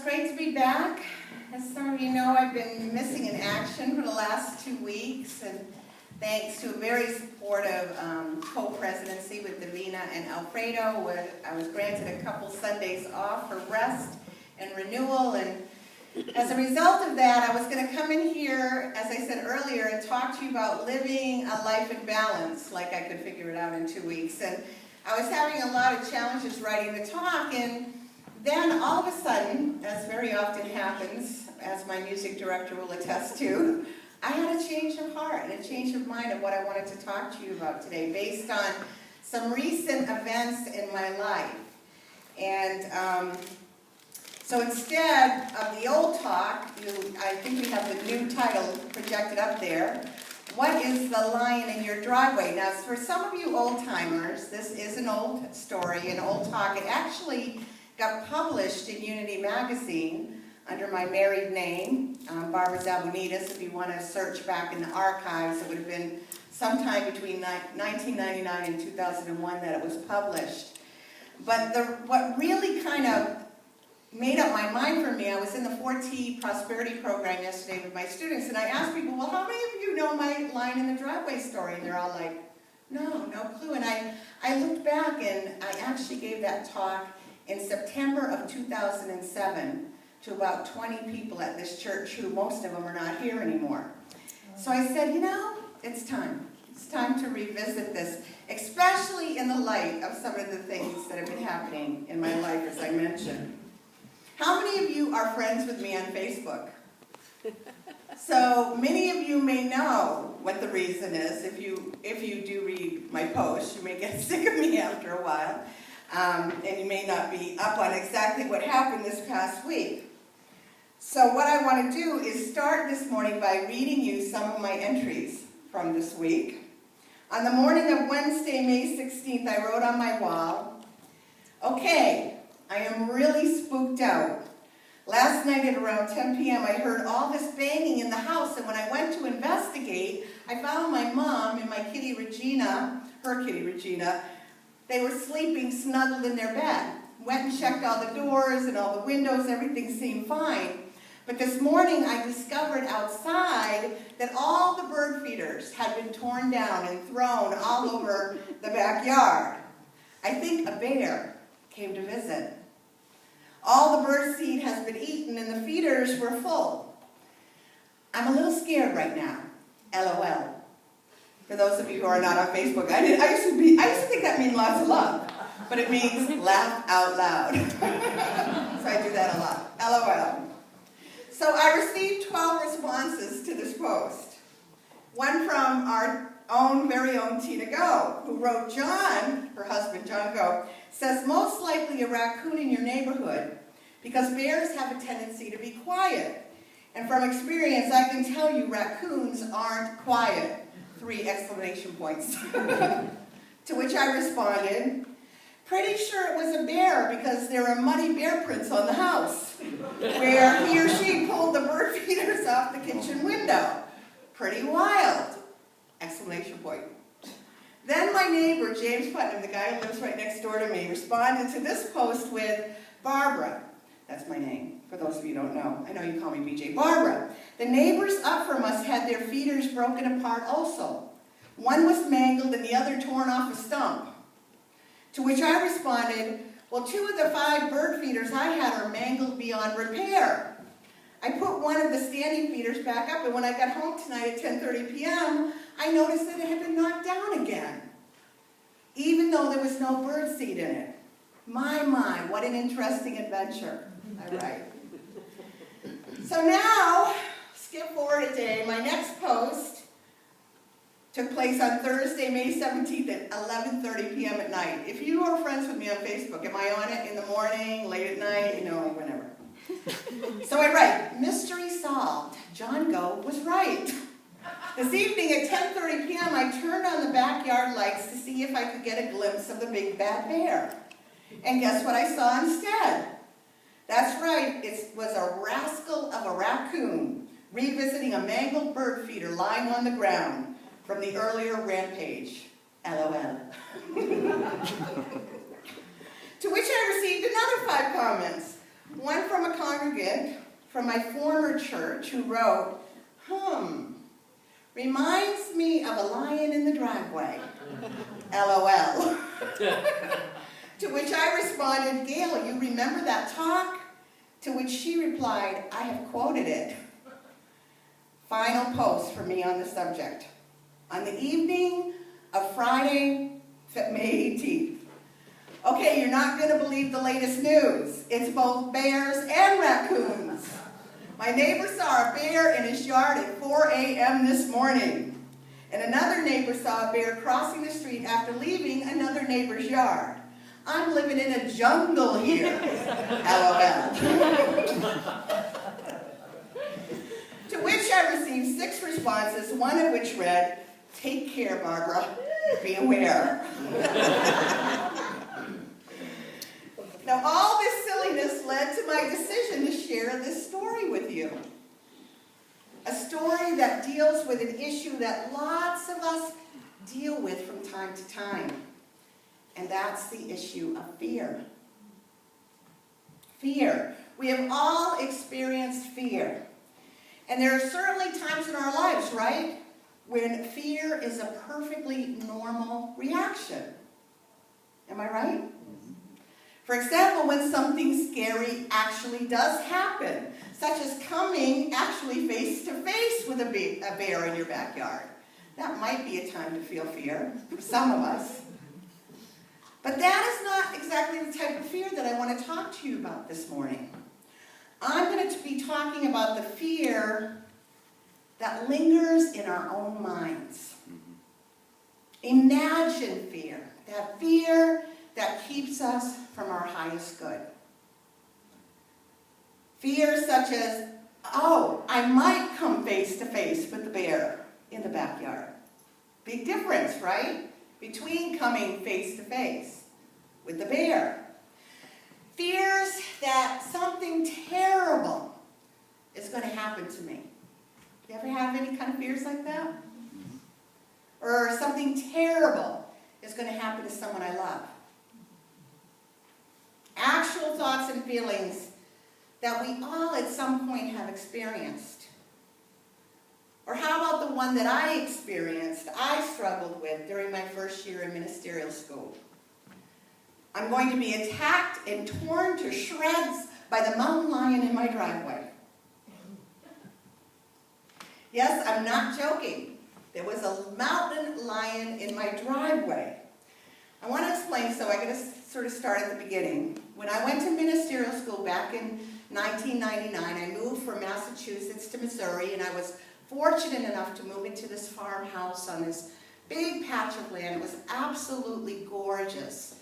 it's great to be back. As some of you know, I've been missing in action for the last 2 weeks, and thanks to a very supportive co-presidency with Davina and Alfredo, where I was granted a couple Sundays off for rest and renewal. And as a result of that, I was going to come in here, as I said earlier, and talk to you about living a life in balance, like I could figure it out in 2 weeks. And I was having a lot of challenges writing the talk, and then all of a sudden, as very often happens, as my music director will attest to, I had a change of heart and a change of mind of what I wanted to talk to you about today, based on some recent events in my life. And so instead of the old talk, I think we have the new title projected up there. What is the lion in your driveway? Now, for some of you old-timers, this is an old story, an old talk. It actually got published in Unity magazine under my married name, Barbara Zabunides. If you want to search back in the archives, it would have been sometime between 1999 and 2001 that it was published. But what really kind of made up my mind for me, I was in the 4T Prosperity Program yesterday with my students, and I asked people, well, how many of you know my line in the driveway story? And they're all like, no clue. And I looked back, and I actually gave that talk in September of 2007 to about 20 people at this church, who most of them are not here anymore. So I said, it's time. It's time to revisit this, especially in the light of some of the things that have been happening in my life, as I mentioned. How many of you are friends with me on Facebook? So many of you may know what the reason is. If you do read my posts, you may get sick of me after a while. And you may not be up on exactly what happened this past week. So what I want to do is start this morning by reading you some of my entries from this week. On the morning of Wednesday, May 16th, I wrote on my wall, okay, I am really spooked out. Last night at around 10 p.m., I heard all this banging in the house, and when I went to investigate, I found my mom and my kitty Regina, her kitty Regina. They were sleeping snuggled in their bed. Went and checked all the doors and all the windows. Everything seemed fine. But this morning I discovered outside that all the bird feeders had been torn down and thrown all over the backyard. I think a bear came to visit. All the bird seed has been eaten and the feeders were full. I'm a little scared right now. LOL. For those of you who are not on Facebook, I used to think that means lots of love, but it means laugh out loud. So I do that a lot. LOL. So I received 12 responses to this post. One from our very own Tina Go, who wrote, John, her husband, John Go, says most likely a raccoon in your neighborhood because bears have a tendency to be quiet. And from experience, I can tell you raccoons aren't quiet. 3 exclamation points. To which I responded, pretty sure it was a bear because there are muddy bear prints on the house where he or she pulled the bird feeders off the kitchen window. Pretty wild! Exclamation point. Then my neighbor, James Putnam, the guy who lives right next door to me, responded to this post with, Barbara, that's my name, for those of you who don't know. I know you call me BJ. Barbara, the neighbors up from us had their feeders broken apart also. One was mangled and the other torn off a stump. To which I responded, well, 2 of the 5 bird feeders I had are mangled beyond repair. I put one of the standing feeders back up, and when I got home tonight at 10:30 p.m., I noticed that it had been knocked down again, even though there was no bird seed in it. My, what an interesting adventure. I write. So now, skip forward a day, my next post took place on Thursday, May 17th at 11:30 p.m. at night. If you are friends with me on Facebook, am I on it in the morning, late at night, whenever? So I write, mystery solved. John Go was right. This evening at 10:30 p.m., I turned on the backyard lights to see if I could get a glimpse of the big bad bear. And guess what I saw instead? That's right, it was a rascal of a raccoon revisiting a mangled bird feeder lying on the ground from the earlier rampage. LOL. To which I received another 5 comments. One from a congregant from my former church who wrote, reminds me of a lion in the driveway, LOL. To which I responded, Gail, you remember that talk? To which she replied, I have quoted it. Final post for me on the subject. On the evening of Friday, May 18th. Okay, you're not going to believe the latest news. It's both bears and raccoons. My neighbor saw a bear in his yard at 4 a.m. this morning. And another neighbor saw a bear crossing the street after leaving another neighbor's yard. I'm living in a jungle here. LOL. To which I received 6 responses, one of which read, take care, Barbara. Be aware. Now, all this silliness led to my decision to share this story with you. A story that deals with an issue that lots of us deal with from time to time. And that's the issue of fear. Fear. We have all experienced fear. And there are certainly times in our lives, right, when fear is a perfectly normal reaction. Am I right? For example, when something scary actually does happen, such as coming actually face to face with a bear in your backyard. That might be a time to feel fear for some of us. But that is not exactly the type of fear that I want to talk to you about this morning. I'm going to be talking about the fear that lingers in our own minds. Imagine fear, that fear that keeps us from our highest good. Fear such as, oh, I might come face to face with the bear in the backyard. Big difference, right? Between coming face to face with the bear. Fears that something terrible is going to happen to me. You ever have any kind of fears like that? Or something terrible is going to happen to someone I love. Actual thoughts and feelings that we all at some point have experienced. Or how about the one that I experienced, I struggled with during my first year in ministerial school? I'm going to be attacked and torn to shreds by the mountain lion in my driveway. Yes, I'm not joking. There was a mountain lion in my driveway. I want to explain, so I'm going to sort of start at the beginning. When I went to ministerial school back in 1999, I moved from Massachusetts to Missouri, and I was fortunate enough to move into this farmhouse on this big patch of land. It was absolutely gorgeous.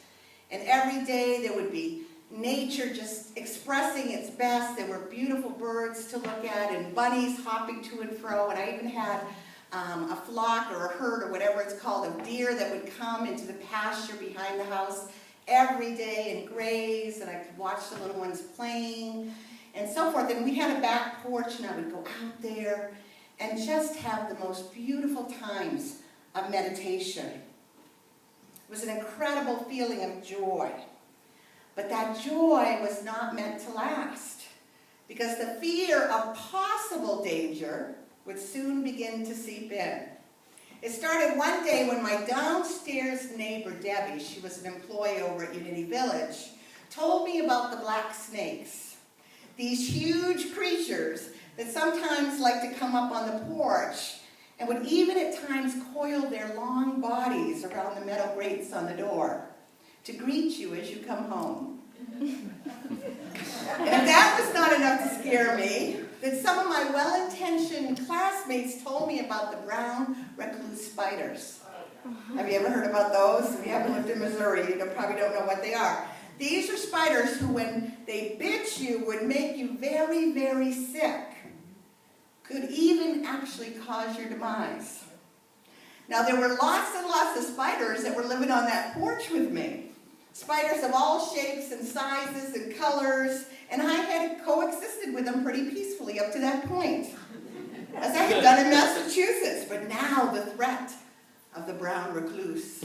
And every day there would be nature just expressing its best. There were beautiful birds to look at and bunnies hopping to and fro. And I even had a flock or a herd or whatever it's called of deer that would come into the pasture behind the house every day and graze. And I could watch the little ones playing and so forth. And we had a back porch, and I would go out there and just have the most beautiful times of meditation. It was an incredible feeling of joy. But that joy was not meant to last, because the fear of possible danger would soon begin to seep in. It started one day when my downstairs neighbor, Debbie, she was an employee over at Unity Village, told me about the black snakes. These huge creatures that sometimes like to come up on the porch and would even at times coil their long bodies around the metal grates on the door to greet you as you come home. And if that was not enough to scare me, then some of my well-intentioned classmates told me about the brown recluse spiders. Have you ever heard about those? If you haven't lived in Missouri, you probably don't know what they are. These are spiders who, when they bit you, would make you very, very sick. Could even actually cause your demise. Now, there were lots and lots of spiders that were living on that porch with me. Spiders of all shapes and sizes and colors, and I had coexisted with them pretty peacefully up to that point, as I had done in Massachusetts. But now the threat of the brown recluse